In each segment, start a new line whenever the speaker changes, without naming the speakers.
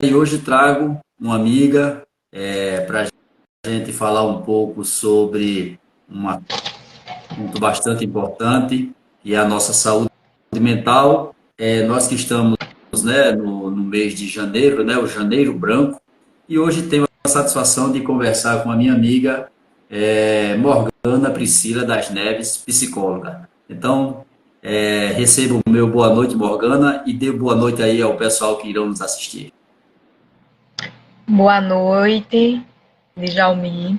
E hoje trago uma amiga para a gente falar um pouco sobre um assunto bastante importante, que é a nossa saúde mental. Nós que estamos, né, no mês de janeiro, né, o Janeiro Branco, e hoje tenho a satisfação de conversar com a minha amiga Morgana Priscila das Neves, psicóloga. Então, receba o meu boa noite, Morgana, e dê boa noite aí ao pessoal que irão nos assistir.
Boa noite, Djalmi,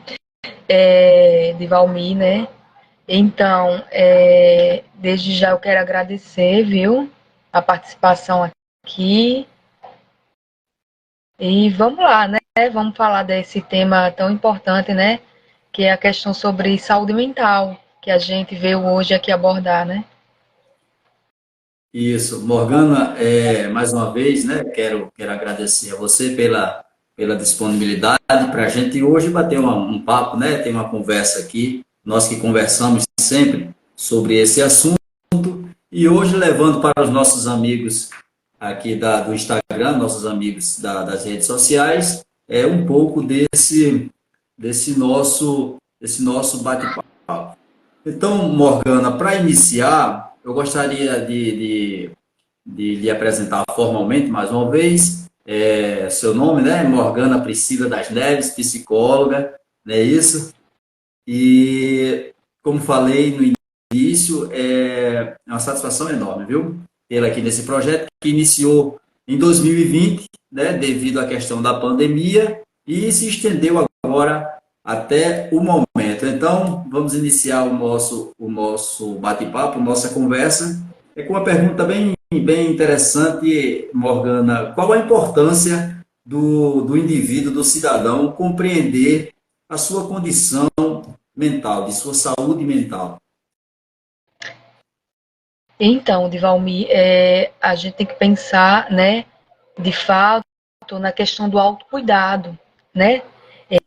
de Valmi, né? Então, desde já eu quero agradecer, viu, a participação aqui. E vamos lá, né? Vamos falar desse tema tão importante, né? Que é a questão sobre saúde mental, que a gente veio hoje aqui abordar, né?
Isso, Morgana, mais uma vez, né, quero agradecer a você pela disponibilidade para a gente hoje bater um papo, né, ter uma conversa aqui, nós que conversamos sempre sobre esse assunto, e hoje levando para os nossos amigos aqui do Instagram, nossos amigos das redes sociais, um pouco desse nosso bate-papo. Então, Morgana, para iniciar, eu gostaria de lhe apresentar formalmente mais uma vez. Seu nome, né? Morgana Priscila das Neves, psicóloga, não é isso? E, como falei no início, é uma satisfação enorme, viu? Tê-la aqui nesse projeto que iniciou em 2020, né? Devido à questão da pandemia e se estendeu agora até o momento. Então, vamos iniciar o nosso bate-papo, nossa conversa, com uma pergunta bem interessante, Morgana. Qual a importância do indivíduo, do cidadão, compreender a sua condição mental, de sua saúde mental?
Então, Divalmi, a gente tem que pensar, né, de fato, na questão do autocuidado, né?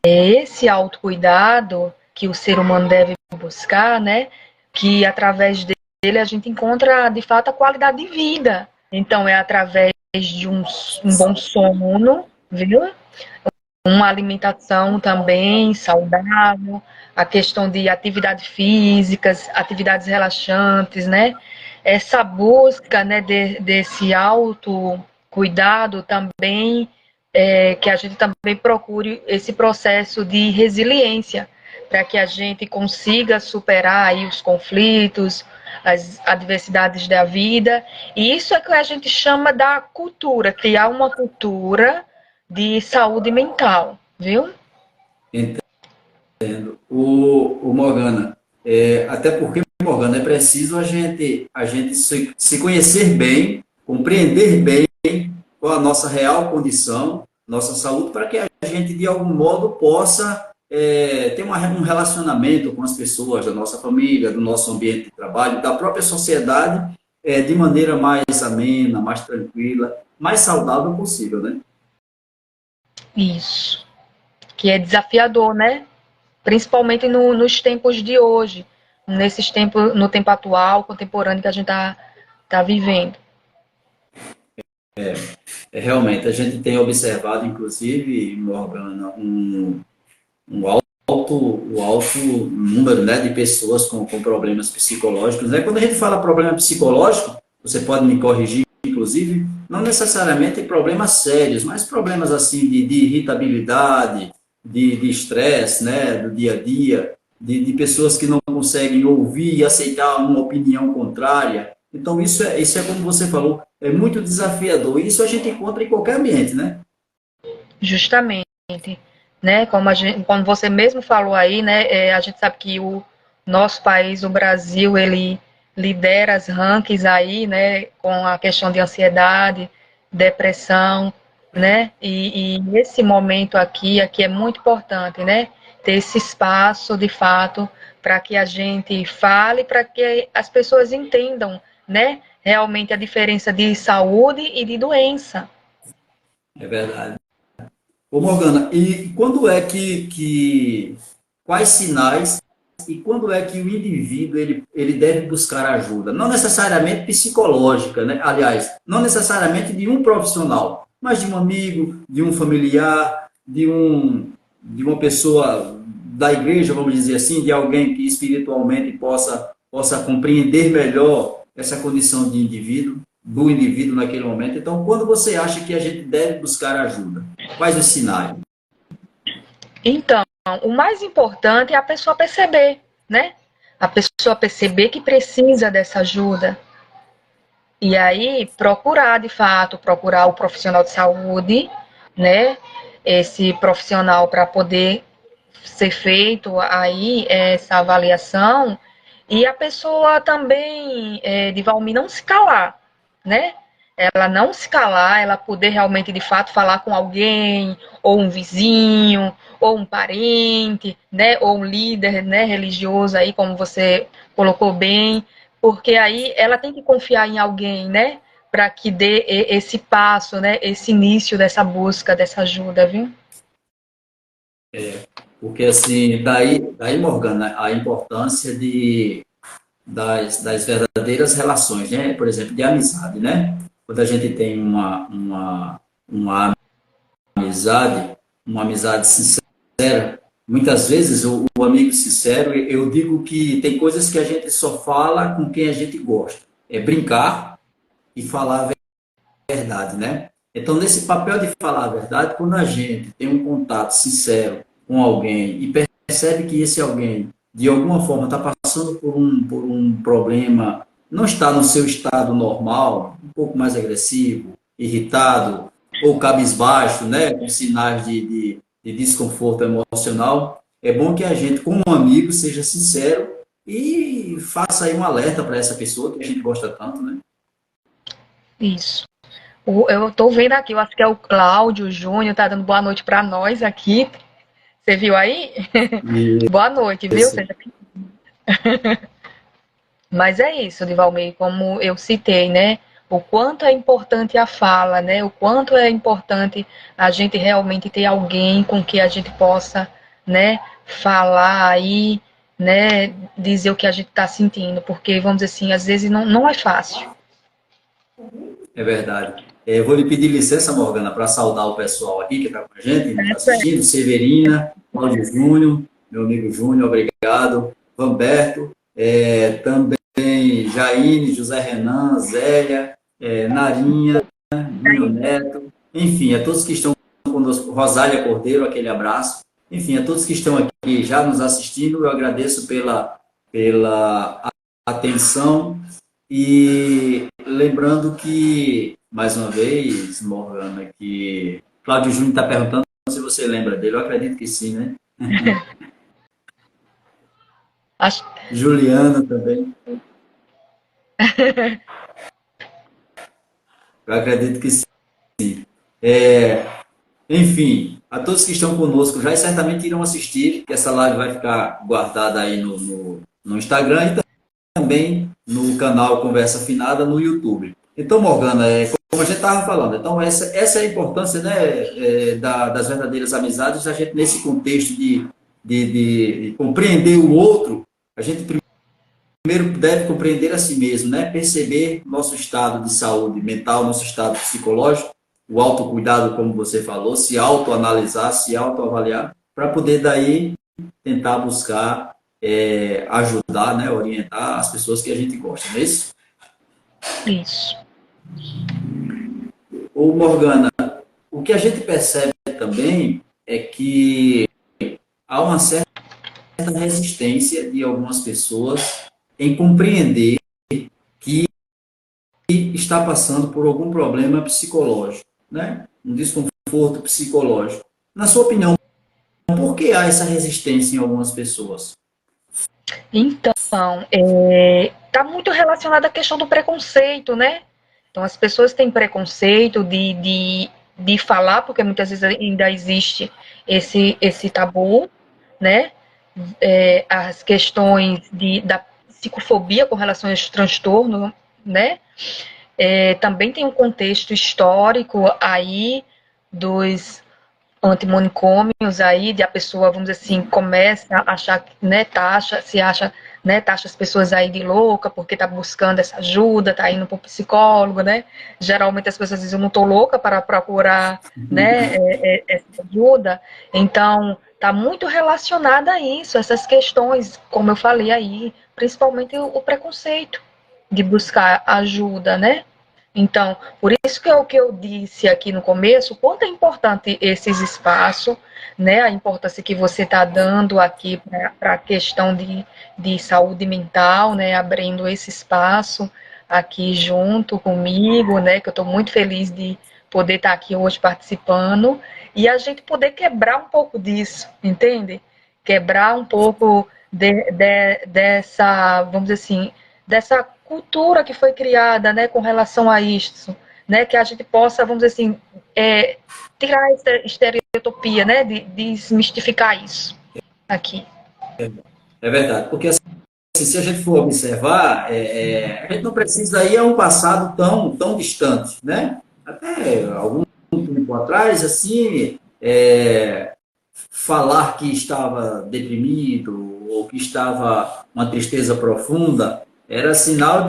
É esse autocuidado que o ser humano deve buscar, né? Que através dele a gente encontra, de fato, a qualidade de vida. Então, é através de um bom sono, viu? Uma alimentação também saudável, a questão de atividades físicas, atividades relaxantes, né? Essa busca, né, desse autocuidado também, que a gente também procure esse processo de resiliência, para que a gente consiga superar aí os conflitos, as adversidades da vida. E isso é que a gente chama da cultura, criar uma cultura de saúde mental, viu?
O Morgana, até porque, Morgana, é preciso a gente se conhecer bem, compreender bem qual a nossa real condição, nossa saúde, para que a gente, de algum modo, possa ter um relacionamento com as pessoas da nossa família, do nosso ambiente de trabalho, da própria sociedade, de maneira mais amena, mais tranquila, mais saudável possível, né?
Isso. Que é desafiador, né? Principalmente nos tempos de hoje, nesses tempos, no tempo atual, contemporâneo que a gente tá vivendo.
Realmente, a gente tem observado, inclusive, Morgana, o alto número, né, de pessoas com problemas psicológicos, né? Quando a gente fala problema psicológico, você pode me corrigir, inclusive, não necessariamente problemas sérios, mas problemas assim de irritabilidade, de estresse, né, do dia a dia, de pessoas que não conseguem ouvir e aceitar uma opinião contrária. Então, isso é como você falou, é muito desafiador. E isso a gente encontra em qualquer ambiente, né?
Justamente, né? Como você mesmo falou aí, né? A gente sabe que o nosso país, o Brasil, ele lidera as rankings aí, né? Com a questão de ansiedade, depressão, né? E esse momento aqui é muito importante, né? Ter esse espaço, de fato, para que a gente fale, para que as pessoas entendam, né? Realmente a diferença de saúde e de doença.
É verdade. Ô Morgana, e quando é quais sinais e quando é que o indivíduo ele deve buscar ajuda? Não necessariamente psicológica, né? Aliás, não necessariamente de um profissional, mas de um amigo, de um familiar, de uma pessoa da igreja, vamos dizer assim, de alguém que espiritualmente possa compreender melhor essa condição de indivíduo, do indivíduo naquele momento. Então, quando você acha que a gente deve buscar ajuda? Quais os sinais?
Então, o mais importante é a pessoa perceber, né? A pessoa perceber que precisa dessa ajuda. E aí, procurar, de fato, procurar o profissional de saúde, né? Esse profissional para poder ser feito aí essa avaliação e a pessoa também, de Valmir, não se calar, né? Ela não se calar, ela poder realmente, de fato, falar com alguém, ou um vizinho, ou um parente, né? Ou um líder, né, religioso aí, como você colocou bem, porque aí ela tem que confiar em alguém, né? Para que dê esse passo, né? Esse início dessa busca, dessa ajuda, viu?
Porque, assim, daí Morgana, a importância das verdadeiras relações, né? Por exemplo, de amizade, né? Quando a gente tem uma amizade, uma amizade sincera, muitas vezes o amigo sincero, eu digo que tem coisas que a gente só fala com quem a gente gosta. É brincar e falar a verdade, né? Então, nesse papel de falar a verdade, quando a gente tem um contato sincero com alguém e percebe que esse alguém, de alguma forma, está passando por um problema, não está no seu estado normal, um pouco mais agressivo, irritado, ou cabisbaixo, né? Com sinais de desconforto emocional, é bom que a gente, como um amigo, seja sincero e faça aí um alerta para essa pessoa que a gente gosta tanto, né?
Isso. Eu tô vendo aqui, eu acho que é o Cláudio Júnior, tá dando boa noite para nós aqui. Você viu aí?
E
Boa noite, viu?
esse,
Mas é isso, Divalmir, como eu citei, né? O quanto é importante a fala, né? O quanto é importante a gente realmente ter alguém com que a gente possa, né, falar aí, né, dizer o que a gente está sentindo, porque vamos dizer assim, às vezes não é fácil.
É verdade. Eu vou lhe pedir licença, Morgana, para saudar o pessoal aqui que está com a gente, nos assistindo. Severina, Cláudio Júnior, meu amigo Júnior, obrigado. Vanberto, também Jaine, José Renan, Zélia, Narinha, Júnior Neto, enfim, a todos que estão conosco, Rosália Cordeiro, aquele abraço. Enfim, a todos que estão aqui já nos assistindo, eu agradeço pela atenção e lembrando que, mais uma vez, Morgana, que Cláudio Júnior está perguntando se você lembra dele. Eu acredito que sim, né?
Acho...
Juliana também. Eu acredito que sim. É, enfim, a todos que estão conosco já certamente irão assistir, que essa live vai ficar guardada aí no Instagram e também no canal Conversa Afinada no YouTube. Então, Morgana, como a gente estava falando, então essa é a importância, né, das verdadeiras amizades, a gente nesse contexto de compreender o outro, a gente primeiro deve compreender a si mesmo, né, perceber nosso estado de saúde mental, nosso estado psicológico, o autocuidado, como você falou, se autoanalisar, se autoavaliar, para poder daí tentar buscar ajudar, né, orientar as pessoas que a gente gosta, não é isso?
Isso.
Ô Morgana, o que a gente percebe também é que há uma certa resistência de algumas pessoas em compreender que está passando por algum problema psicológico, né? Um desconforto psicológico. Na sua opinião, por que há essa resistência em algumas pessoas?
Então, está muito relacionado à questão do preconceito, né? Então, as pessoas têm preconceito de falar, porque muitas vezes ainda existe esse tabu, né? As questões da psicofobia com relação a esse transtorno, né? Também tem um contexto histórico aí dos antimonicômios aí, de a pessoa, vamos dizer assim, começa a achar, né, se acha né, taxa as pessoas aí de louca porque tá buscando essa ajuda, tá indo para o psicólogo, né? Geralmente as pessoas dizem, eu não tô louca para procurar, né, essa ajuda. Então, tá muito relacionada a isso, essas questões, como eu falei aí, principalmente o preconceito de buscar ajuda, né? Então, por isso que é o que eu disse aqui no começo, o quanto é importante esses espaços, né? A importância que você está dando aqui para a questão de saúde mental, né? Abrindo esse espaço aqui junto comigo, né? Que eu estou muito feliz de poder estar aqui hoje participando e a gente poder quebrar um pouco disso, entende? Quebrar um pouco dessa, vamos dizer assim, dessa cultura que foi criada, né, com relação a isso, né, que a gente possa, vamos dizer assim, tirar essa estereotipia, né, desmistificar isso aqui.
É verdade, porque assim, se a gente for observar, a gente não precisa ir a um passado tão distante, né? Até algum tempo atrás, assim, falar que estava deprimido ou que estava uma tristeza profunda era sinal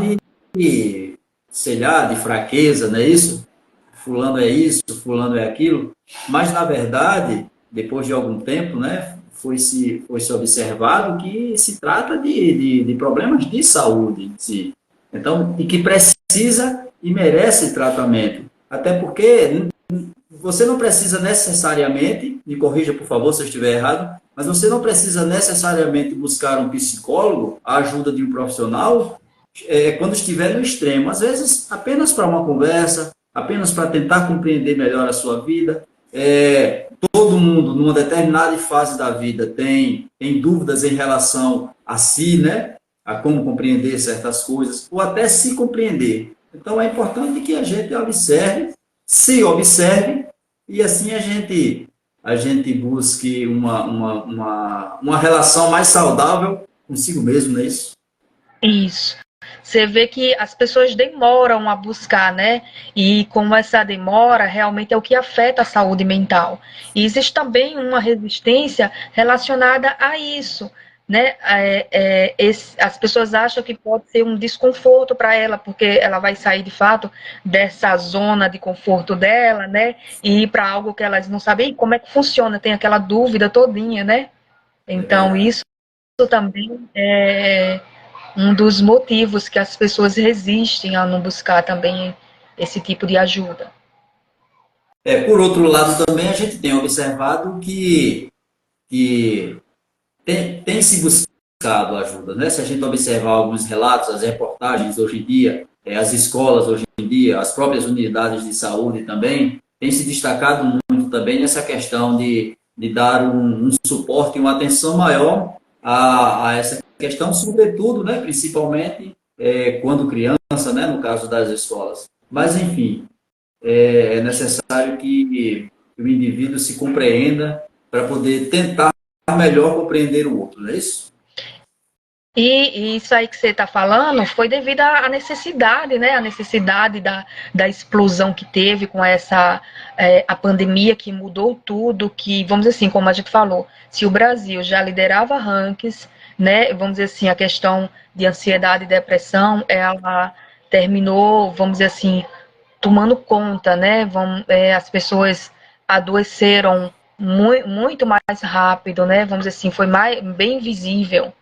sei lá, de fraqueza, não é isso? Fulano é isso, fulano é aquilo. Mas, na verdade, depois de algum tempo, né, foi se observado que se trata de problemas de saúde em si. Então, e que precisa e merece tratamento. Até porque você não precisa necessariamente, me corrija por favor se eu estiver errado, mas você não precisa necessariamente buscar um psicólogo, a ajuda de um profissional, quando estiver no extremo. Às vezes, apenas para uma conversa, apenas para tentar compreender melhor a sua vida. Todo mundo, numa determinada fase da vida, tem dúvidas em relação a si, né? A como compreender certas coisas, ou até se compreender. Então, é importante que a gente se observe, e assim a gente busque uma relação mais saudável consigo mesmo, não é isso?
Isso. Você vê que as pessoas demoram a buscar, né? E como essa demora realmente é o que afeta a saúde mental. E existe também uma resistência relacionada a isso, né? As pessoas acham que pode ser um desconforto para ela, porque ela vai sair de fato dessa zona de conforto dela, né? E ir para algo que elas não sabem como é que funciona, tem aquela dúvida todinha, né?
É
Então,
verdade.
isso também é um dos motivos que as pessoas resistem a não buscar também esse tipo de ajuda.
Por outro lado, também a gente tem observado que tem se buscado ajuda, né? Se a gente observar alguns relatos, as reportagens hoje em dia, as escolas hoje em dia, as próprias unidades de saúde também, têm se destacado muito também nessa questão de dar um suporte e uma atenção maior a essa questão, sobretudo, né, principalmente quando criança, né, no caso das escolas. Mas, enfim, é necessário que o indivíduo se compreenda para poder tentar melhor compreender o outro, não é isso?
E isso aí que você está falando foi devido à necessidade, né? A necessidade da explosão que teve com a pandemia que mudou tudo, que, vamos dizer assim, como a gente falou, se o Brasil já liderava rankings, né? Vamos dizer assim, a questão de ansiedade e depressão, ela terminou, vamos dizer assim, tomando conta, né? As pessoas adoeceram muito mais rápido, né? Vamos dizer assim, foi bem visível.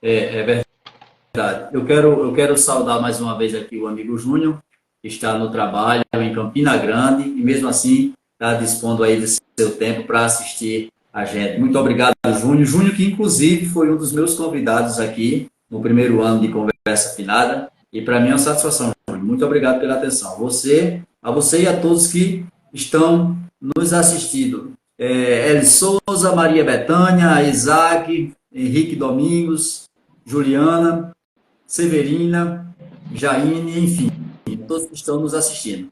É verdade. Eu quero saudar mais uma vez aqui o amigo Júnior, que está no trabalho em Campina Grande, e mesmo assim está dispondo aí do seu tempo para assistir a gente. Muito obrigado, Júnior. Júnior, que inclusive foi um dos meus convidados aqui no primeiro ano de Conversa Afinada, e para mim é uma satisfação, Júnior. Muito obrigado pela atenção. A você e a todos que estão nos assistindo. Eli Souza, Maria Bethânia, Isaac, Henrique Domingos, Juliana, Severina, Jaine, enfim, todos que estão nos assistindo.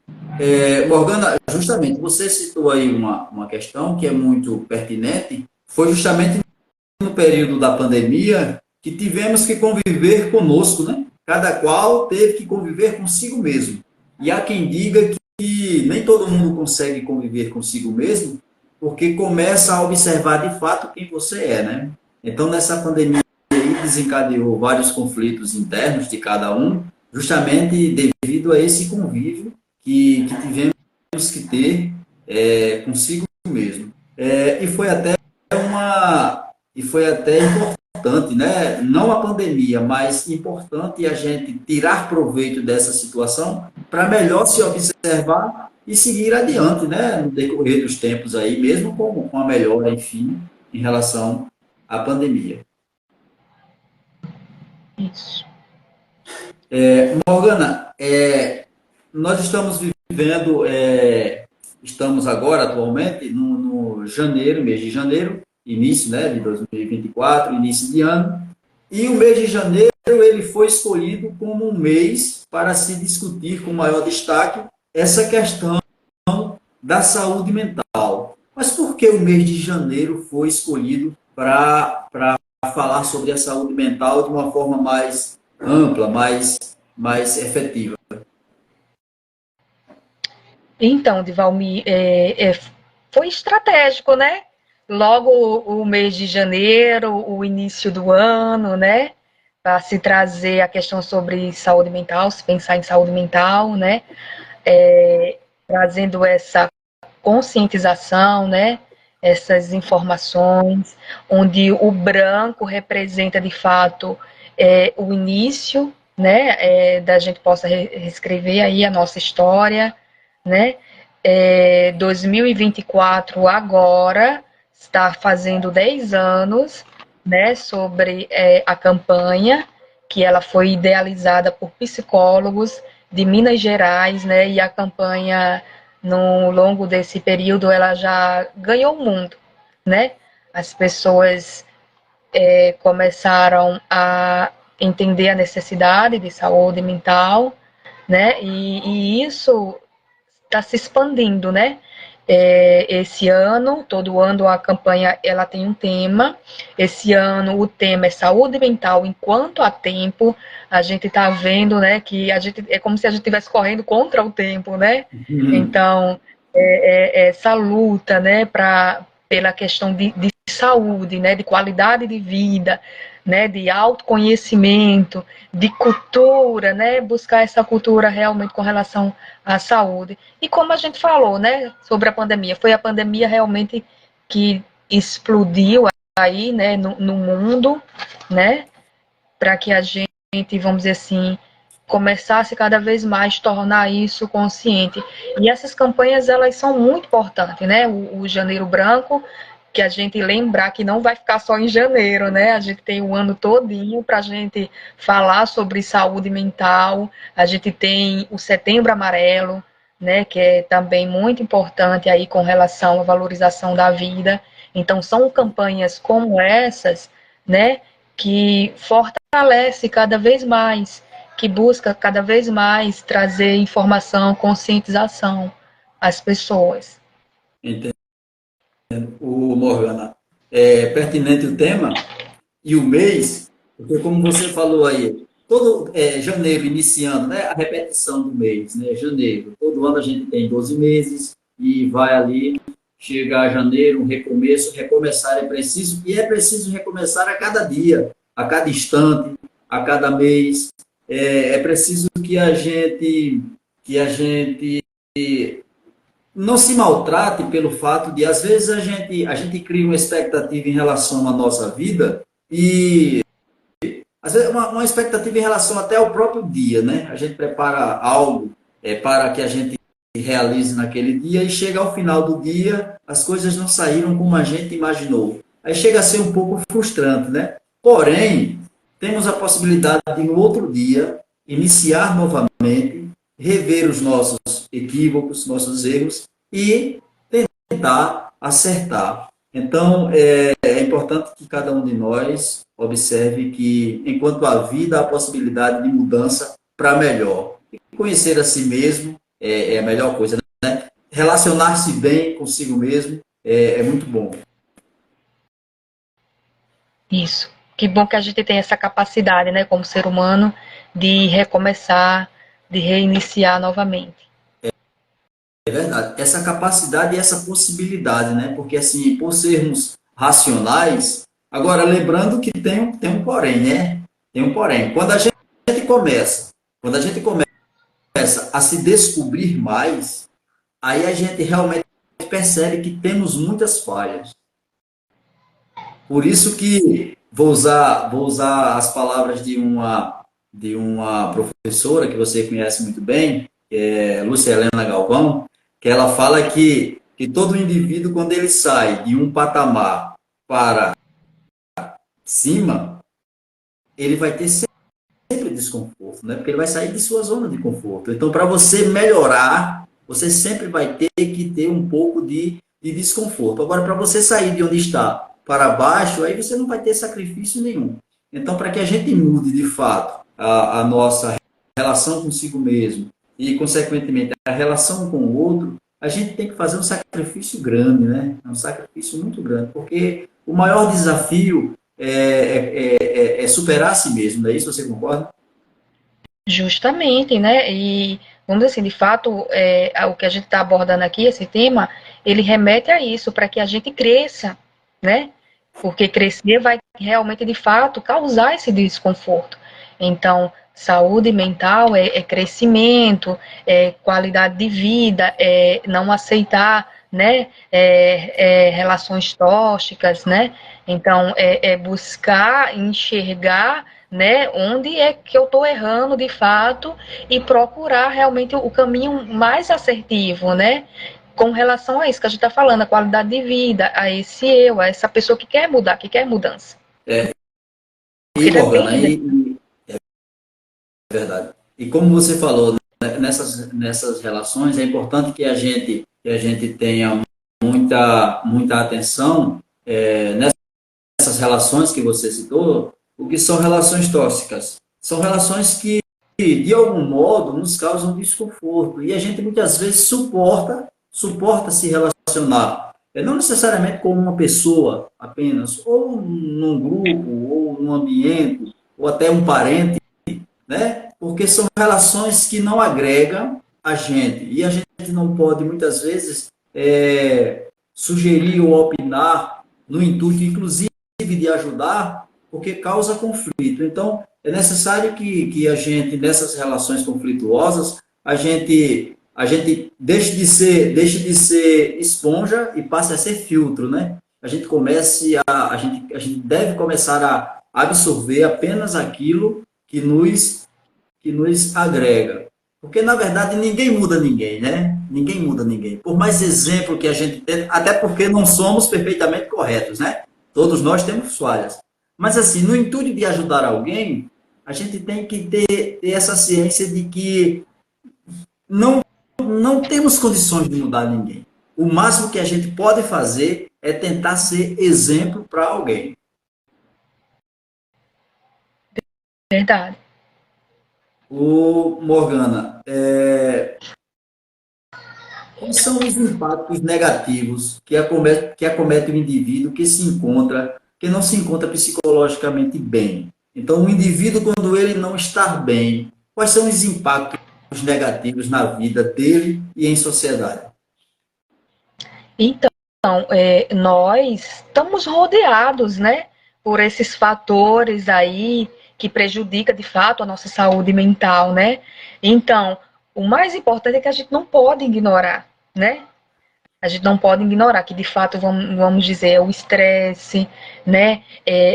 Morgana, justamente, você citou aí uma questão que é muito pertinente, foi justamente no período da pandemia que tivemos que conviver conosco, né? Cada qual teve que conviver consigo mesmo. E há quem diga que nem todo mundo consegue conviver consigo mesmo, porque começa a observar de fato quem você é, né? Então, nessa pandemia aí desencadeou vários conflitos internos de cada um, justamente devido a esse convívio que tivemos que ter consigo mesmo. E foi até importante, né? Não a pandemia, mas importante a gente tirar proveito dessa situação para melhor se observar e seguir adiante, né? No decorrer dos tempos aí, mesmo com a melhora, enfim, em relação à pandemia.
Isso.
Morgana, nós estamos vivendo, estamos agora atualmente no janeiro, mês de janeiro, início, né, de 2024, início de ano, e o mês de janeiro ele foi escolhido como um mês para se discutir com maior destaque essa questão da saúde mental. Mas por que o mês de janeiro foi escolhido para falar sobre a saúde mental de uma forma mais ampla, mais efetiva?
Então, Divalmi, foi estratégico, né? Logo o mês de janeiro, o início do ano, né? Para se trazer a questão sobre saúde mental, se pensar em saúde mental, né? Trazendo essa conscientização, né? Essas informações, onde o branco representa de fato o início, né? Da gente possa reescrever aí a nossa história, né? 2024 agora está fazendo 10 anos, né? Sobre a campanha que ela foi idealizada por psicólogos de Minas Gerais, né? E a campanha no longo desse período ela já ganhou o mundo, né? As pessoas começaram a entender a necessidade de saúde mental, né? E isso está se expandindo, né? Esse ano, todo ano a campanha ela tem um tema. Esse ano o tema é saúde mental enquanto há tempo. A gente está vendo, né, que a gente é como se a gente estivesse correndo contra o tempo, né? Então essa luta, né, pela questão de saúde, né, de qualidade de vida, né, de autoconhecimento, de cultura, né, buscar essa cultura realmente com relação à saúde. E como a gente falou, né, sobre a pandemia, foi a pandemia realmente que explodiu aí, né, no mundo, né, para que a gente, vamos dizer assim, começasse cada vez mais tornar isso consciente. E essas campanhas, elas são muito importantes, né, o Janeiro Branco, que a gente lembrar que não vai ficar só em janeiro, né? A gente tem o ano todinho para a gente falar sobre saúde mental. A gente tem o Setembro Amarelo, né? Que é também muito importante aí com relação à valorização da vida. Então são campanhas como essas, né? Que fortalece cada vez mais, que busca cada vez mais trazer informação, conscientização às pessoas.
Entendo, Morgana. É pertinente o tema e o mês, porque como você falou aí, todo janeiro iniciando, né, a repetição do mês, né, janeiro, todo ano a gente tem 12 meses e vai ali, chega a janeiro, um recomeço, recomeçar é preciso, e é preciso recomeçar a cada dia, a cada instante, a cada mês, é preciso que a gente não se maltrate pelo fato de, às vezes, a gente cria uma expectativa em relação à nossa vida e, às vezes, uma expectativa em relação até ao próprio dia, né? A gente prepara algo para que a gente realize naquele dia e chega ao final do dia, as coisas não saíram como a gente imaginou. Aí chega a ser um pouco frustrante, né? Porém, temos a possibilidade de, no outro dia, iniciar novamente, rever os nossos equívocos, nossos erros e tentar acertar. Então, é importante que cada um de nós observe que, enquanto há vida, há possibilidade de mudança para melhor. E conhecer a si mesmo é a melhor coisa, né? Relacionar-se bem consigo mesmo é muito bom.
Isso. Que bom que a gente tem essa capacidade, né, como ser humano, de recomeçar, de reiniciar novamente.
É verdade. Essa capacidade e essa possibilidade, né? Porque, assim, por sermos racionais, Agora, lembrando que tem um porém, né? Tem um porém. Quando a gente começa a se descobrir mais, aí a gente realmente percebe que temos muitas falhas. Por isso que vou usar as palavras de uma professora que você conhece muito bem, que é Lúcia Helena Galvão, que ela fala que todo indivíduo, quando ele sai de um patamar para cima, ele vai ter sempre desconforto, né? Porque ele vai sair de sua zona de conforto. Então, para você melhorar, você sempre vai ter que ter um pouco de desconforto. Agora, para você sair de onde está para baixo, aí você não vai ter sacrifício nenhum. Então, para que a gente mude de fato a nossa relação consigo mesmo e, consequentemente, a relação com o outro, a gente tem que fazer um sacrifício grande, né? Um sacrifício muito grande, porque o maior desafio é superar a si mesmo, não é isso? Você concorda?
Justamente, né? E vamos dizer assim, de fato, o que a gente está abordando aqui, esse tema, ele remete a isso, para que a gente cresça, né? Porque crescer vai realmente, de fato, causar esse desconforto. Então, saúde mental é crescimento, é qualidade de vida, é não aceitar, né? Relações tóxicas, né? Então, é buscar enxergar, né, onde é que eu estou errando de fato e procurar realmente o caminho mais assertivo, né, com relação a isso que a gente está falando, a qualidade de vida, a esse eu, a essa pessoa que quer mudar, que quer mudança.
É,
Porque
Morgana,
depende.
é verdade. E como você falou, né, nessas relações, é importante que a gente tenha muita atenção nessas relações que você citou, o que são relações tóxicas. São relações que, de algum modo, nos causam desconforto. E a gente muitas vezes suporta se relacionar. Não necessariamente com uma pessoa apenas, ou num grupo, ou num ambiente, ou até um parente, né? Porque são relações que não agregam a gente. E a gente não pode, muitas vezes, sugerir ou opinar no intuito, inclusive, de ajudar, porque causa conflito. Então, é necessário que a gente, nessas relações conflituosas, a gente deixe de ser esponja e passe a ser filtro, né? A gente deve começar a absorver apenas aquilo que nos agrega. Porque, na verdade, ninguém muda ninguém, né? Ninguém muda ninguém. Por mais exemplo que a gente tem, até porque não somos perfeitamente corretos, né? Todos nós temos falhas. Mas, assim, no intuito de ajudar alguém, a gente tem que ter essa ciência de que não, não temos condições de mudar ninguém. O máximo que a gente pode fazer é tentar ser exemplo para alguém.
Verdade.
Morgana, quais são os impactos negativos que acomete o indivíduo que não se encontra psicologicamente bem? Então, o indivíduo, quando ele não está bem, quais são os impactos negativos na vida dele e em sociedade?
Então, nós estamos rodeados, né, por esses fatores aí que prejudicam de fato a nossa saúde mental, né? Então, o mais importante é que a gente não pode ignorar, né? A gente não pode ignorar que, de fato, vamos dizer, o estresse, né?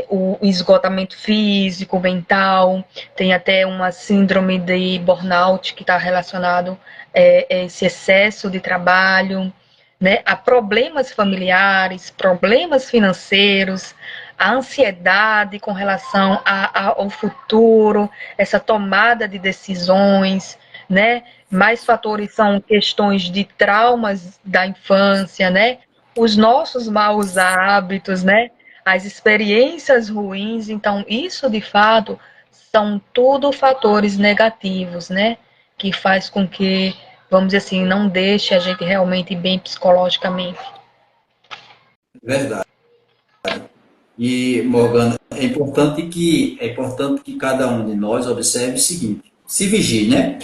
O esgotamento físico, mental, tem até uma síndrome de burnout que está relacionado a esse excesso de trabalho, né? A problemas familiares, problemas financeiros, a ansiedade com relação ao futuro, essa tomada de decisões, né? Mais fatores são questões de traumas da infância, né? Os nossos maus hábitos, né? As experiências ruins. Então, isso de fato são tudo fatores negativos, né? Que faz com que, vamos dizer assim, não deixe a gente realmente bem psicologicamente.
Verdade. E, Morgana, é importante que cada um de nós observe o seguinte: se vigie, né?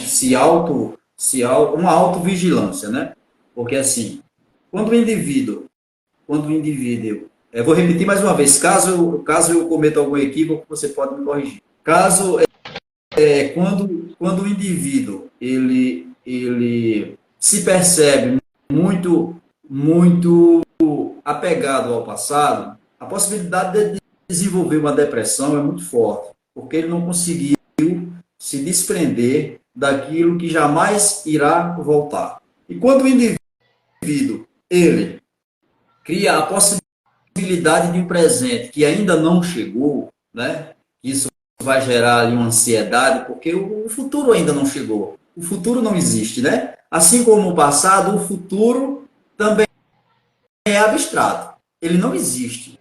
Uma autovigilância, né? Porque assim, quando o indivíduo Eu vou repetir mais uma vez, caso eu cometa algum equívoco, você pode me corrigir. Caso quando o indivíduo ele se percebe muito apegado ao passado, a possibilidade de desenvolver uma depressão é muito forte, porque ele não conseguiu se desprender daquilo que jamais irá voltar. E quando o indivíduo ele cria a possibilidade de um presente que ainda não chegou, né? Isso vai gerar ali uma ansiedade, porque o futuro ainda não chegou. O futuro não existe, né? Assim como o passado, o futuro também é abstrato. Ele não existe,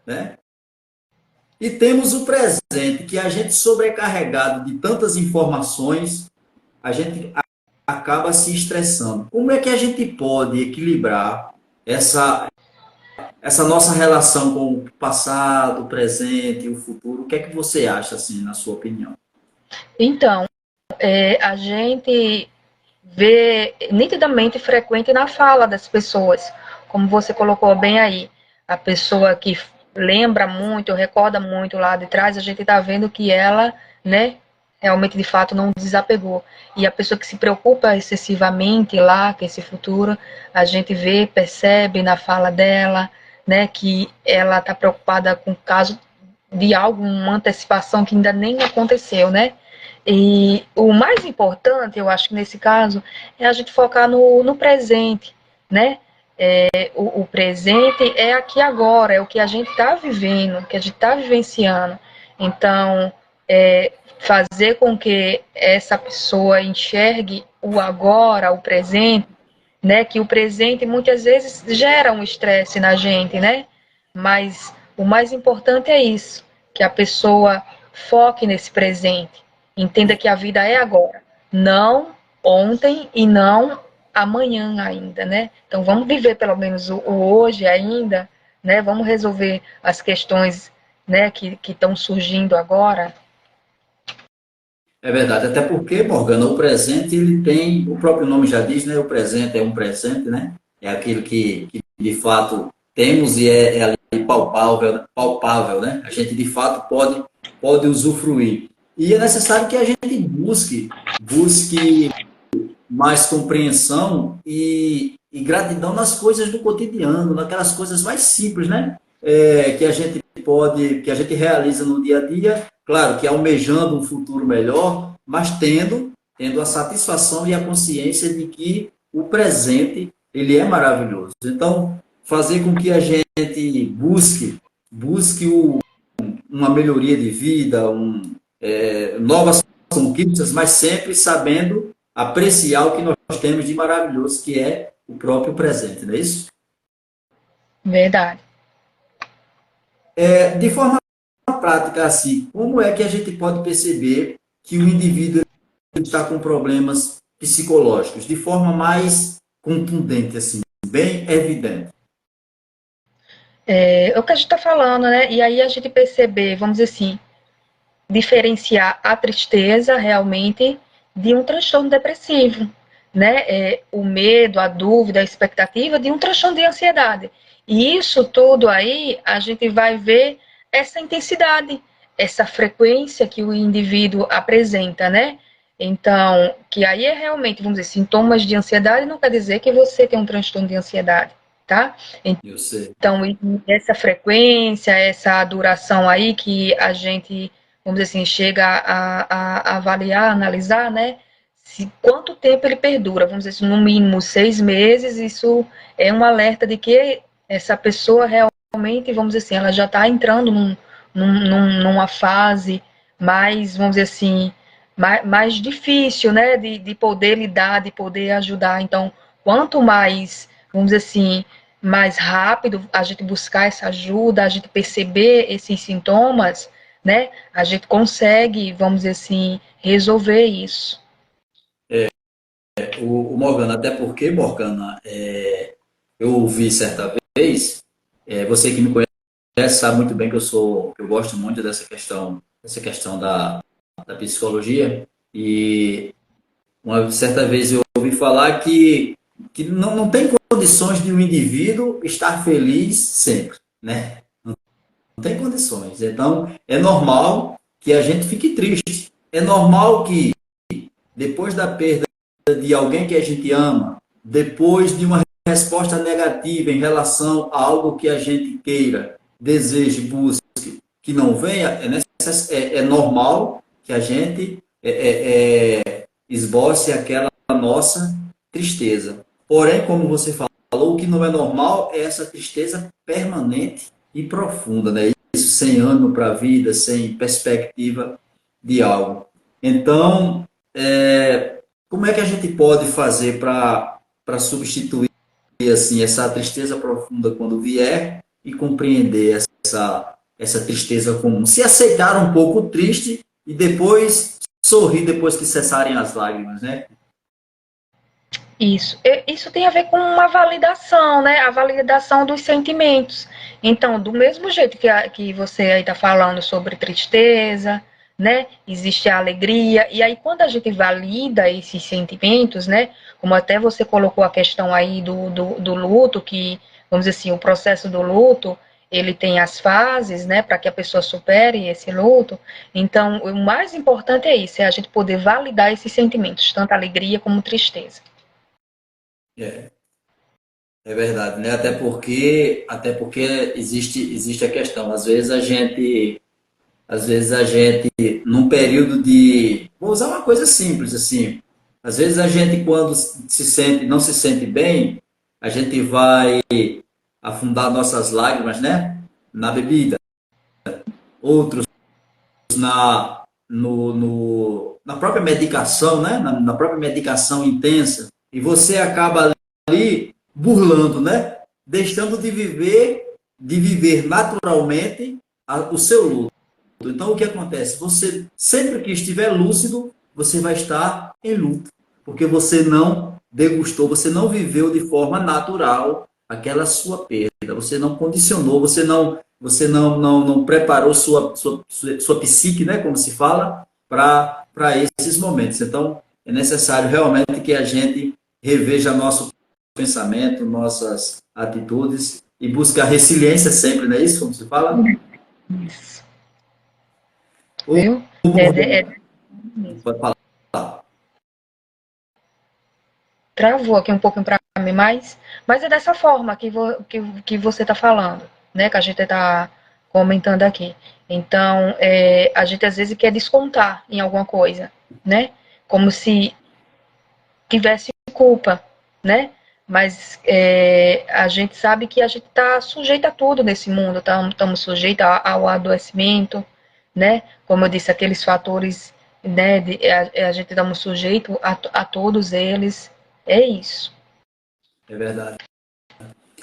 né? E temos o presente, que a gente sobrecarregado de tantas informações, a gente acaba se estressando. Como é que a gente pode equilibrar essa nossa relação com o passado, o presente e o futuro? O que é que você acha, assim, na sua opinião?
Então, a gente vê nitidamente frequente na fala das pessoas, como você colocou bem aí, a pessoa que lembra muito, recorda muito lá de trás, a gente está vendo que ela, né, realmente de fato não desapegou. E a pessoa que se preocupa excessivamente lá com esse futuro, a gente vê, percebe na fala dela, né, que ela está preocupada com o caso de algo, uma antecipação que ainda nem aconteceu, né? E o mais importante, eu acho que nesse caso, é a gente focar no presente, né? O presente é aqui agora, é o que a gente está vivendo, que a gente está vivenciando. Então, fazer com que essa pessoa enxergue o agora, o presente, né? Que o presente muitas vezes gera um estresse na gente, né? Mas o mais importante é isso, que a pessoa foque nesse presente, entenda que a vida é agora, não ontem e não amanhã ainda, né? Então vamos viver pelo menos o hoje ainda, né? Vamos resolver as questões, né, que estão surgindo agora.
É verdade, até porque, Morgana, o presente, ele tem, o próprio nome já diz, né? O presente é um presente, né? É aquilo que de fato temos e é ali palpável, né? A gente de fato pode usufruir. E é necessário que a gente busque mais compreensão e gratidão nas coisas do cotidiano, naquelas coisas mais simples, né? Que a gente realiza no dia a dia, claro que almejando um futuro melhor, mas tendo a satisfação e a consciência de que o presente ele é maravilhoso. Então, fazer com que a gente busque uma melhoria de vida, novas conquistas, mas sempre sabendo apreciar o que nós temos de maravilhoso, que é o próprio presente, não é isso?
Verdade.
De forma prática, assim, como é que a gente pode perceber que o indivíduo está com problemas psicológicos de forma mais contundente, assim, bem evidente?
É o que a gente está falando, né? E aí a gente perceber, vamos dizer assim, diferenciar a tristeza realmente de um transtorno depressivo, né? O medo, a dúvida, a expectativa de um transtorno de ansiedade. E isso tudo aí a gente vai ver essa intensidade, essa frequência que o indivíduo apresenta, né? Então, que aí é realmente, vamos dizer, sintomas de ansiedade não quer dizer que você tem um transtorno de ansiedade, tá?
Eu sei.
Então, essa frequência, essa duração aí que a gente, vamos dizer assim, chega a avaliar, analisar, né? Quanto tempo ele perdura, vamos dizer assim, no mínimo 6 meses, isso é um alerta de que essa pessoa realmente, vamos dizer assim, ela já está entrando numa fase mais, vamos dizer assim, mais difícil, né? De poder lidar, de poder ajudar. Então, quanto mais, vamos dizer assim, mais rápido a gente buscar essa ajuda, a gente perceber esses sintomas, né? A gente consegue, vamos dizer assim, resolver isso.
O Morgana, até porque, Morgana, eu ouvi certa vez, você que me conhece sabe muito bem que eu gosto muito dessa questão da psicologia, e uma certa vez eu ouvi falar que não tem condições de um indivíduo estar feliz sempre. né? Não tem condições. Então, é normal que a gente fique triste. É normal que, depois da perda de alguém que a gente ama, depois de uma resposta negativa em relação a algo que a gente queira, deseje, busque, que não venha, é normal que a gente esboce aquela nossa tristeza. Porém, como você falou, o que não é normal é essa tristeza permanente e profunda, né? Isso sem ânimo para a vida, sem perspectiva de algo. Então, como é que a gente pode fazer para substituir assim essa tristeza profunda quando vier e compreender essa tristeza comum? Se aceitar um pouco triste e depois sorrir depois que cessarem as lágrimas, né?
Isso tem a ver com uma validação, né? A validação dos sentimentos. Então, do mesmo jeito que você aí está falando sobre tristeza, né? Existe a alegria, e aí quando a gente valida esses sentimentos, né? Como até você colocou a questão aí do luto, que, vamos dizer assim, o processo do luto, ele tem as fases, né? Para que a pessoa supere esse luto. Então, o mais importante é isso, é a gente poder validar esses sentimentos, tanto alegria como tristeza.
É, é verdade, né? Até porque existe a questão. Às vezes a gente, num período de, vou usar uma coisa simples assim. Às vezes a gente quando não se sente bem, a gente vai afundar nossas lágrimas, né? Na bebida. Outros na própria medicação, né? Na própria medicação intensa. E você acaba ali burlando, né? Deixando de viver naturalmente o seu luto. Então, o que acontece? Você, sempre que estiver lúcido, você vai estar em luto, porque você não degustou, você não viveu de forma natural aquela sua perda, você não condicionou, você não preparou sua psique, né, como se fala, para esses momentos. Então, é necessário realmente que a gente reveja nosso pensamento, nossas atitudes e buscar resiliência sempre, não é isso, como se fala?
Isso.
Ou,
Viu? Mesmo.
pode falar.
Travou aqui um pouquinho para mim, mas é dessa forma que você está falando, né? Que a gente está comentando aqui. Então, a gente às vezes quer descontar em alguma coisa, né? Como se tivesse culpa, né? Mas a gente sabe que a gente está sujeito a tudo nesse mundo, estamos sujeitos ao adoecimento, né? Como eu disse, aqueles fatores, né? A gente estamos sujeitos a todos eles. É isso.
É verdade.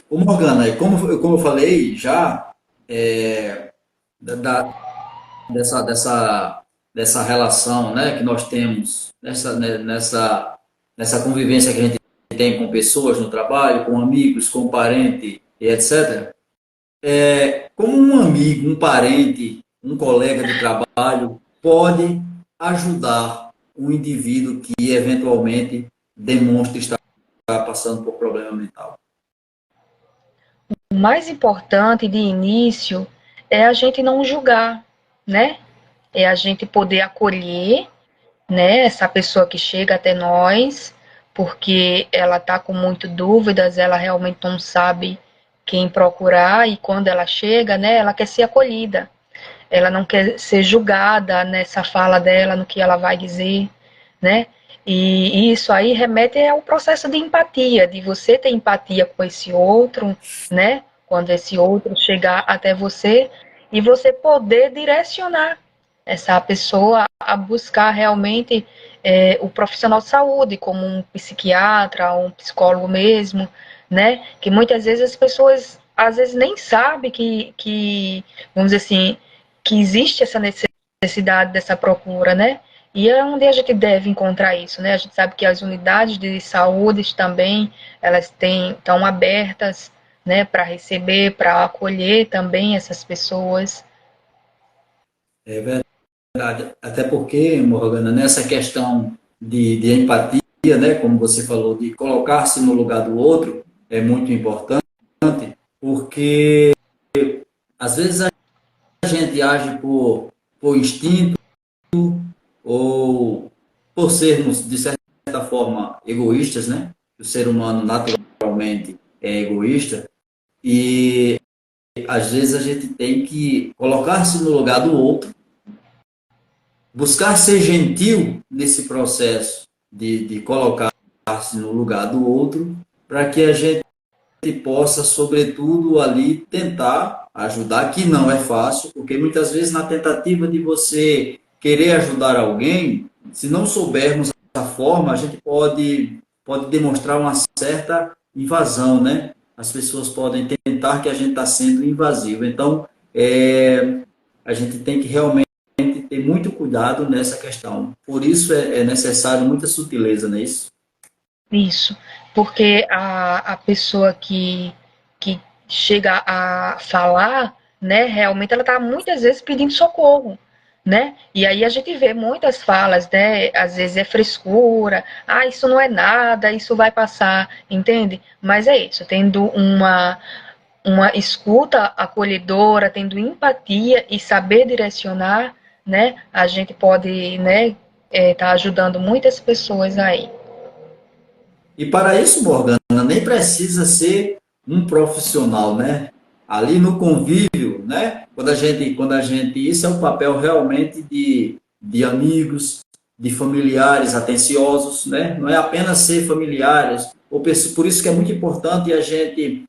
Ô Morgana, como eu falei já, da- dessa relação, né, que nós temos, nessa convivência que a gente tem com pessoas no trabalho, com amigos, com parente e etc. Como um amigo, um parente, um colega de trabalho pode ajudar um indivíduo que eventualmente demonstre estar passando por problema mental?
O mais importante de início é a gente não julgar, né? É a gente poder acolher, né, essa pessoa que chega até nós, porque ela está com muitas dúvidas, ela realmente não sabe quem procurar e quando ela chega, né, ela quer ser acolhida. Ela não quer ser julgada nessa fala dela, no que ela vai dizer, né? E isso aí remete ao processo de empatia, de você ter empatia com esse outro, né? Quando esse outro chegar até você e você poder direcionar essa pessoa a buscar realmente o profissional de saúde, como um psiquiatra, um psicólogo mesmo, né? Que muitas vezes as pessoas às vezes nem sabem que vamos dizer assim, que existe essa necessidade dessa procura, né? E é onde a gente deve encontrar isso, né? A gente sabe que as unidades de saúde também, elas estão abertas, né, para receber, para acolher também essas pessoas.
É verdade. Até porque, Morgana, nessa questão de empatia, né, como você falou, de colocar-se no lugar do outro, é muito importante, porque Às vezes a gente age por instinto ou por sermos, de certa forma, egoístas, né? O ser humano naturalmente é egoísta e às vezes a gente tem que colocar-se no lugar do outro, buscar ser gentil nesse processo de colocar-se no lugar do outro, para que a gente possa, sobretudo, ali tentar ajudar, que não é fácil, porque muitas vezes na tentativa de você querer ajudar alguém, se não soubermos a forma, a gente pode demonstrar uma certa invasão, né? As pessoas podem tentar que a gente está sendo invasivo. Então, a gente tem que realmente ter muito cuidado nessa questão. Por isso é necessário muita sutileza nisso.
Isso, porque a pessoa que chega a falar, né, realmente ela está muitas vezes pedindo socorro, né? E aí a gente vê muitas falas, né? Às vezes é frescura, ah, isso não é nada, isso vai passar, entende? Mas é isso, tendo uma escuta acolhedora, tendo empatia e saber direcionar, né? A gente pode, né, tá ajudando muitas pessoas aí.
E para isso, Morgana, nem precisa ser um profissional, né? Ali no convívio, né? Isso é um papel realmente de amigos, de familiares atenciosos, né? Não é apenas ser familiares, por isso que é muito importante a gente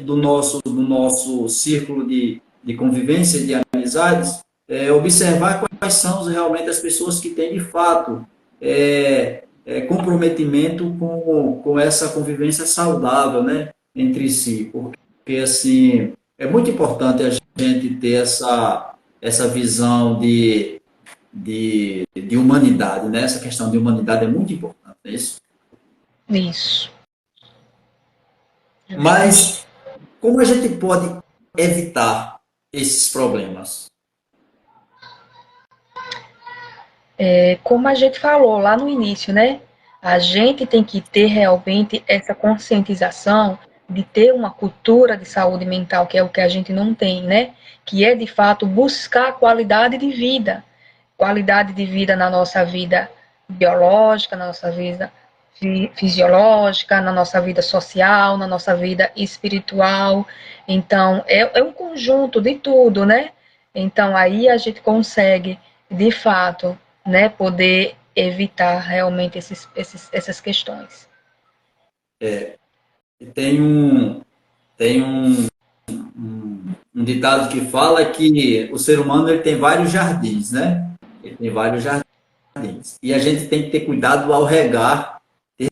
do nosso círculo de convivência, de amizades, observar quais são realmente as pessoas que têm de fato comprometimento com essa convivência saudável, né, entre si, porque assim é muito importante a gente ter essa visão de humanidade, né? Essa questão de humanidade é muito importante, é isso.
Isso,
Mas
justamente.
como a gente pode evitar esses problemas?
Como a gente falou lá no início, né? A gente tem que ter realmente essa conscientização de ter uma cultura de saúde mental, que é o que a gente não tem, né? Que é de fato buscar qualidade de vida na nossa vida biológica, na nossa vida fisiológica, na nossa vida social, na nossa vida espiritual. Então, é um conjunto de tudo, né? Então, aí a gente consegue, de fato, né, poder evitar realmente essas questões.
Tem um ditado que fala que o ser humano ele tem vários jardins, né? Ele tem vários jardins. E a gente tem que ter cuidado ao regar, ter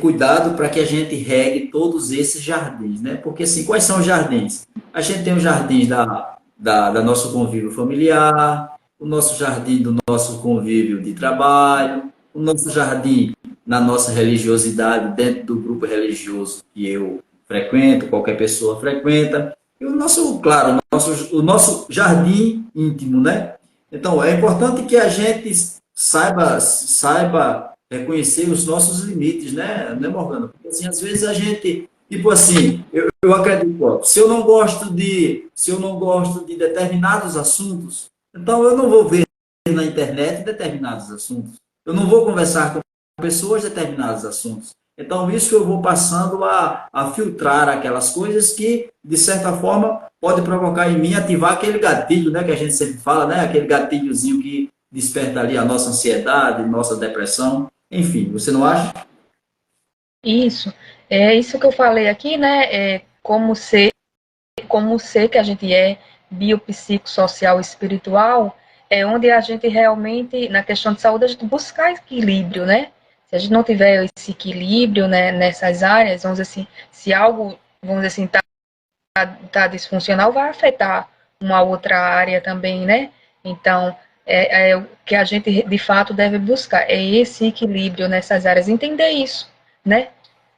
cuidado para que a gente regue todos esses jardins, né? Porque assim, quais são os jardins? A gente tem os jardins da nosso convívio familiar, o nosso jardim do nosso convívio de trabalho, o nosso jardim na nossa religiosidade, dentro do grupo religioso que eu frequento, qualquer pessoa frequenta, e o nosso, claro, o nosso jardim íntimo, né? Então, é importante que a gente saiba reconhecer os nossos limites, né, Morgana? Porque, assim, às vezes a gente, tipo assim, eu acredito, ó, se eu não gosto de determinados assuntos, então eu não vou ver na internet determinados assuntos. Eu não vou conversar com pessoas de determinados assuntos. Então, isso eu vou passando a filtrar aquelas coisas que, de certa forma, pode provocar em mim ativar aquele gatilho, né, que a gente sempre fala, né, aquele gatilhozinho que desperta ali a nossa ansiedade, nossa depressão. Enfim, você não acha?
Isso, é isso que eu falei aqui, né? Como ser que a gente é biopsicossocial espiritual, é onde a gente realmente, na questão de saúde, a gente buscar equilíbrio, né? Se a gente não tiver esse equilíbrio, né, nessas áreas, vamos dizer assim, se algo, vamos dizer assim, tá disfuncional, vai afetar uma outra área também, né? Então, é o que a gente de fato deve buscar, é esse equilíbrio nessas áreas, entender isso, né?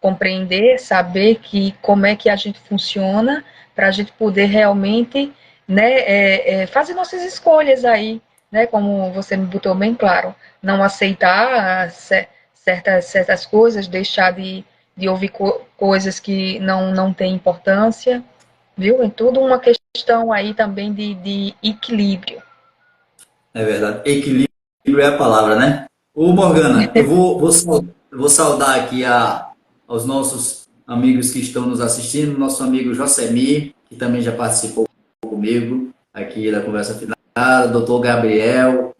Compreender, saber que como é que a gente funciona para a gente poder realmente, né, fazer nossas escolhas aí, né? Como você me botou bem claro, não aceitar certas coisas, deixar de ouvir coisas que não têm importância, viu? É tudo uma questão questão aí também de equilíbrio.
É verdade. Equilíbrio é a palavra, né? Ô, Morgana, vou saudar aqui aos nossos amigos que estão nos assistindo, nosso amigo Josemir, que também já participou comigo aqui da conversa final, doutor Gabriel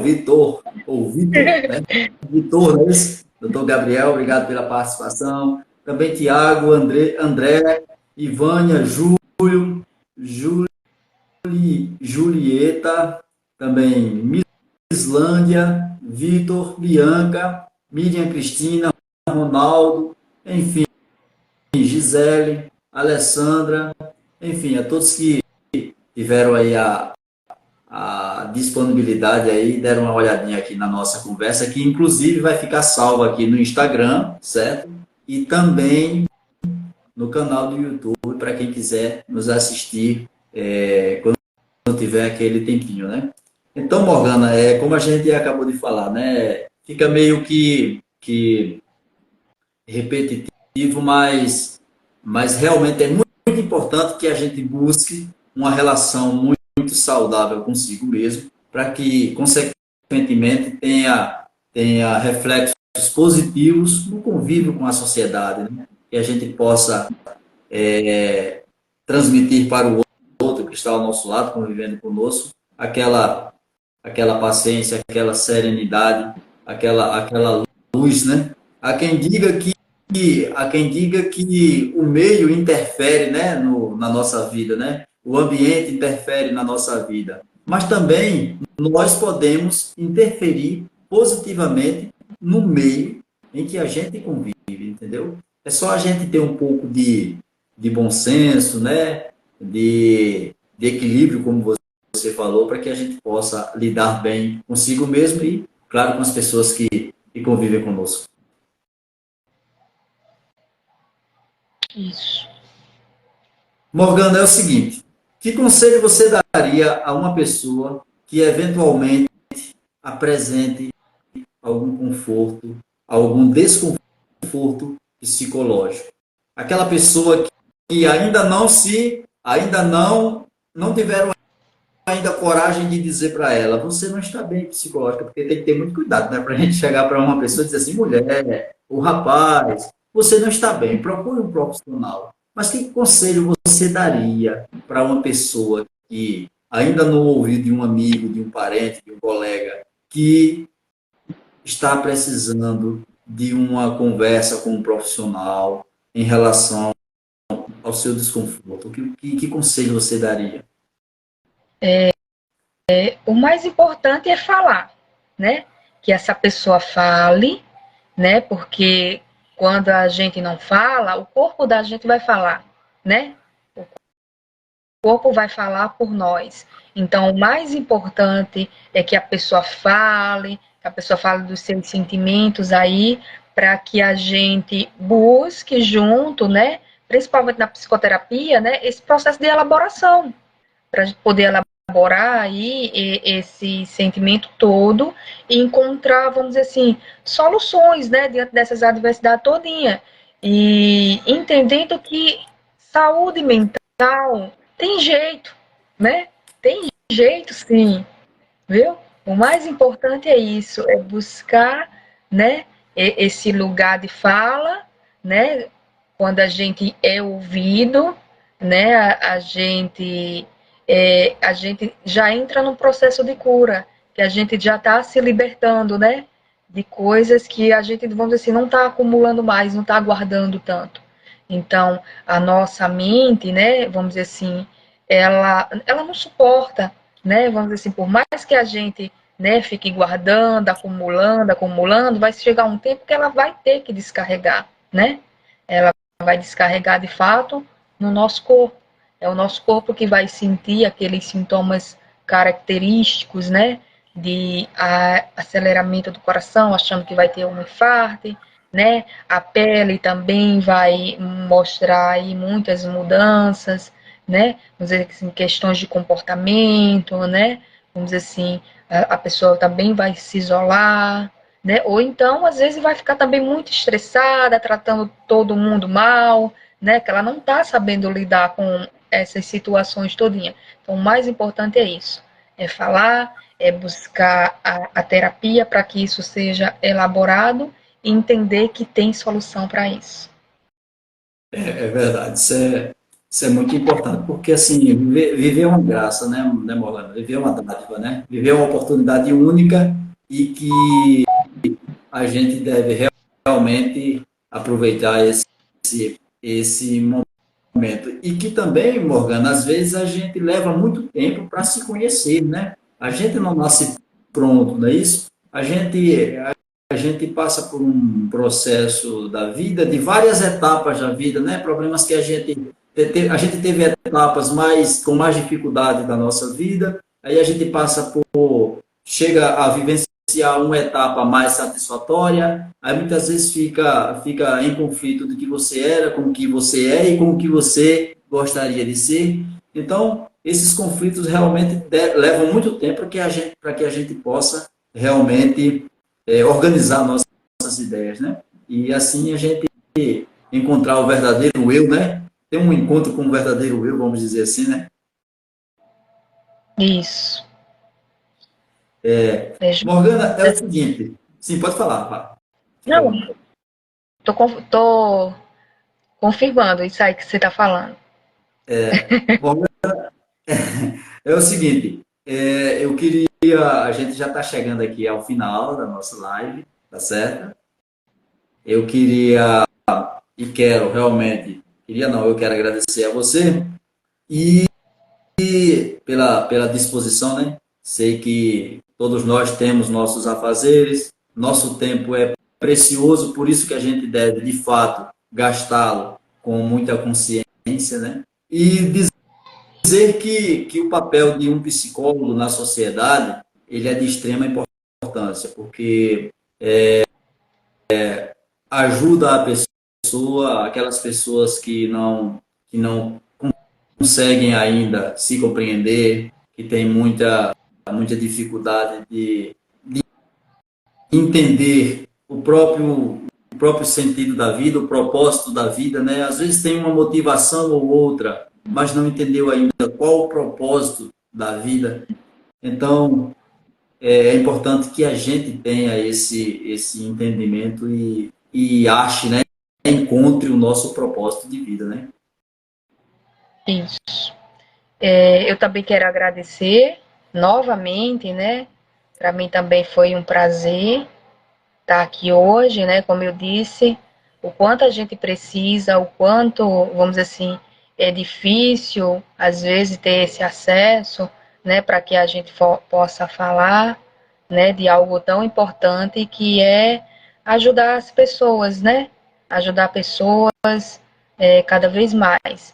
Vitor, ou Vitor, né? Vitor, não é isso? Doutor Gabriel, obrigado pela participação. Também Tiago, André, Ivânia, Júlio, Julieta, também Islândia, Vitor, Bianca, Miriam Cristina, Ronaldo, enfim, Gisele, Alessandra, enfim, a todos que tiveram aí a disponibilidade aí, deram uma olhadinha aqui na nossa conversa, que inclusive vai ficar salvo aqui no Instagram, certo? E também no canal do YouTube, para quem quiser nos assistir quando tiver aquele tempinho, né? Então, Morgana, como a gente acabou de falar, né? Fica meio que repetitivo, mas realmente é muito importante que a gente busque uma relação muito saudável consigo mesmo, para que, consequentemente, tenha reflexos positivos no convívio com a sociedade, né? Que a gente possa transmitir para o outro que está ao nosso lado, convivendo conosco, aquela paciência, aquela serenidade, aquela luz, né? Há quem diga que o meio interfere, né, na nossa vida, né? O ambiente interfere na nossa vida. Mas também nós podemos interferir positivamente no meio em que a gente convive, entendeu? É só a gente ter um pouco de bom senso, né? De equilíbrio, como você falou, para que a gente possa lidar bem consigo mesmo e, claro, com as pessoas que convivem conosco.
Isso.
Morgana, é o seguinte: que conselho você daria a uma pessoa que eventualmente apresente algum conforto, algum desconforto psicológico? Aquela pessoa que ainda não tiveram ainda coragem de dizer para ela, você não está bem psicológica, porque tem que ter muito cuidado, né? Para a gente chegar para uma pessoa e dizer assim, mulher, o rapaz, você não está bem, procure um profissional. Mas que conselho você daria para uma pessoa que ainda não ouviu de um amigo, de um parente, de um colega, que está precisando de uma conversa com um profissional em relação ao seu desconforto? Que conselho você daria?
O mais importante é falar, né? Que essa pessoa fale, né? Porque quando a gente não fala, o corpo da gente vai falar, né? O corpo vai falar por nós. Então, o mais importante é que a pessoa fale, que a pessoa fale dos seus sentimentos aí, para que a gente busque junto, né? Principalmente na psicoterapia, né? Esse processo de elaboração, para a gente poder elaborar aí esse sentimento todo e encontrar, vamos dizer assim, soluções, né, diante dessas adversidades todinha. E entendendo que saúde mental tem jeito, né? Tem jeito, sim, viu? O mais importante é isso, é buscar, né, esse lugar de fala, né? Quando a gente é ouvido, né? A gente já entra num processo de cura, que a gente já está se libertando, né? De coisas que a gente, vamos dizer assim, não está acumulando mais, não está guardando tanto. Então, a nossa mente, né? Vamos dizer assim, ela não suporta, né? Vamos dizer assim, por mais que a gente, né, fique guardando, acumulando, vai chegar um tempo que ela vai ter que descarregar, né? Ela vai descarregar de fato no nosso corpo. É o nosso corpo que vai sentir aqueles sintomas característicos, né? De aceleramento do coração, achando que vai ter um infarto, né? A pele também vai mostrar aí muitas mudanças, né? Vamos dizer assim, questões de comportamento, né? Vamos dizer assim, a pessoa também vai se isolar, né? Ou então, às vezes, vai ficar também muito estressada, tratando todo mundo mal, né? Que ela não está sabendo lidar com essas situações todinha. Então, o mais importante é isso, é falar, é buscar a terapia para que isso seja elaborado e entender que tem solução para isso.
É verdade, isso é muito importante, porque assim, viver é uma graça, né, Morgana? Viver é uma dádiva, né? Viver é uma oportunidade única e que a gente deve realmente aproveitar esse momento. E que também, Morgana, às vezes a gente leva muito tempo para se conhecer, né? A gente não nasce pronto, não é isso? A gente passa por um processo da vida, de várias etapas da vida, né? Problemas que a gente teve etapas com mais dificuldade da nossa vida, aí a gente chega a vivenciar uma etapa mais satisfatória, aí muitas vezes fica em conflito do que você era, com o que você é e com o que você gostaria de ser. Então, esses conflitos realmente levam muito tempo para que a gente possa realmente organizar nossas ideias, né? E assim a gente encontrar o verdadeiro eu, né? Ter um encontro com o verdadeiro eu, vamos dizer assim, né?
Isso.
Morgana, é o seguinte. Sim, pode falar, por
Não,
favor.
tô confirmando isso aí que você está falando.
Morgana, é o seguinte. Eu queria. A gente já está chegando aqui ao final da nossa live, tá certo? Eu queria e quero realmente. Queria não, eu quero agradecer a você e pela disposição, né? Sei que todos nós temos nossos afazeres, nosso tempo é precioso, por isso que a gente deve, de fato, gastá-lo com muita consciência, né? E dizer que o papel de um psicólogo na sociedade, ele é de extrema importância, porque ajuda a pessoa, aquelas pessoas que não conseguem ainda se compreender, que têm muita dificuldade de entender o próprio sentido da vida, o propósito da vida, né? Às vezes tem uma motivação ou outra, mas não entendeu ainda qual o propósito da vida. Então, é importante que a gente tenha esse entendimento e ache, né? Encontre o nosso propósito de vida, né?
Isso. Eu também quero agradecer novamente, né? Para mim também foi um prazer estar aqui hoje, né? Como eu disse, o quanto a gente precisa, o quanto, vamos dizer assim, é difícil às vezes ter esse acesso, né? Para que a gente possa falar, né? De algo tão importante que é ajudar as pessoas, né? Ajudar pessoas cada vez mais.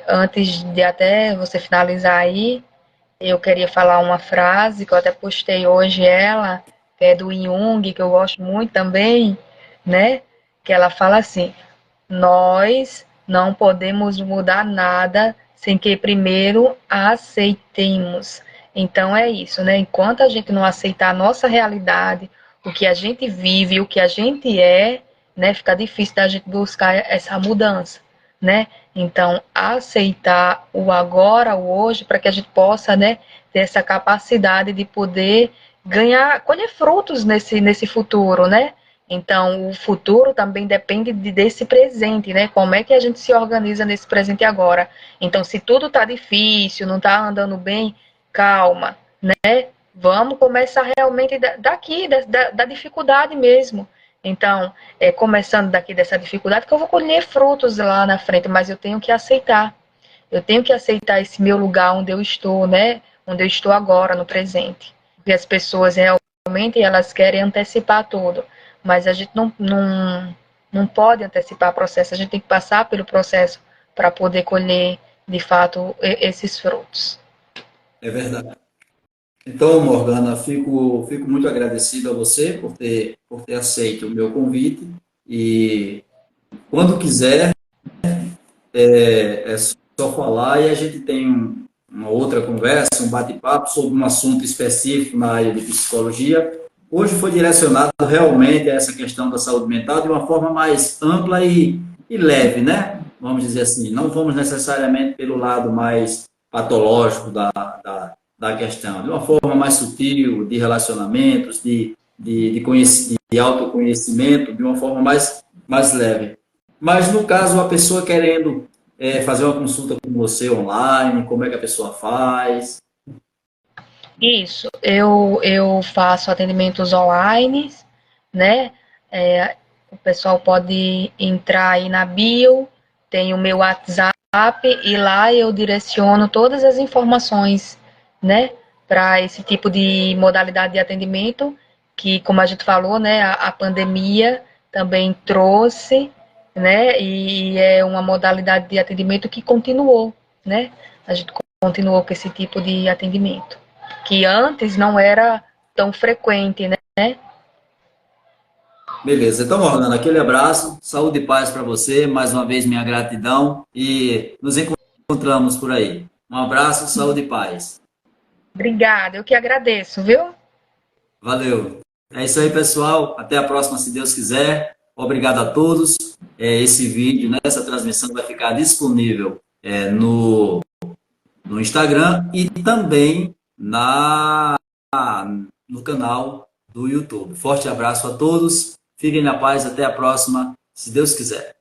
Antes de até você finalizar aí, eu queria falar uma frase que eu até postei hoje ela, que é do Jung, que eu gosto muito também, né? Que ela fala assim: nós não podemos mudar nada sem que primeiro a aceitemos. Então é isso, né? Enquanto a gente não aceitar a nossa realidade, o que a gente vive, o que a gente é, né, fica difícil da gente buscar essa mudança, né? Então, aceitar o agora, o hoje, para que a gente possa, né, ter essa capacidade de poder ganhar, colher frutos nesse futuro, né? Então, o futuro também depende desse presente, né? Como é que a gente se organiza nesse presente agora? Então, se tudo está difícil, não está andando bem, calma, né? Vamos começar realmente daqui, da dificuldade mesmo. Então, começando daqui dessa dificuldade, que eu vou colher frutos lá na frente, mas eu tenho que aceitar. Eu tenho que aceitar esse meu lugar onde eu estou, né? Onde eu estou agora, no presente. Porque as pessoas realmente elas querem antecipar tudo, mas a gente não pode antecipar o processo, a gente tem que passar pelo processo para poder colher, de fato, esses frutos.
É verdade. Então, Morgana, fico muito agradecido a você por ter aceito o meu convite e quando quiser é só falar e a gente tem uma outra conversa, um bate-papo sobre um assunto específico na área de psicologia. Hoje foi direcionado realmente a essa questão da saúde mental de uma forma mais ampla e leve, né? vamos dizer assim, não vamos necessariamente pelo lado mais patológico da questão, de uma forma mais sutil, de relacionamentos, de autoconhecimento, de uma forma mais leve. Mas, no caso, a pessoa querendo fazer uma consulta com você online, como é que a pessoa faz?
Isso, eu faço atendimentos online, né? O pessoal pode entrar aí na bio, tem o meu WhatsApp e lá eu direciono todas as informações, né? Para esse tipo de modalidade de atendimento, que, como a gente falou, né? A pandemia também trouxe, né? E é uma modalidade de atendimento que continuou, né? A gente continuou com esse tipo de atendimento que antes não era tão frequente, né?
Beleza, então, Morgana, aquele abraço, saúde e paz para você, mais uma vez minha gratidão e nos encontramos por aí. Um abraço, saúde e paz.
Obrigada, eu que agradeço, viu?
Valeu. É isso aí, pessoal. Até a próxima, se Deus quiser. Obrigado a todos. Esse vídeo, né, essa transmissão vai ficar disponível no Instagram e também no canal do YouTube. Forte abraço a todos. Fiquem na paz. Até a próxima, se Deus quiser.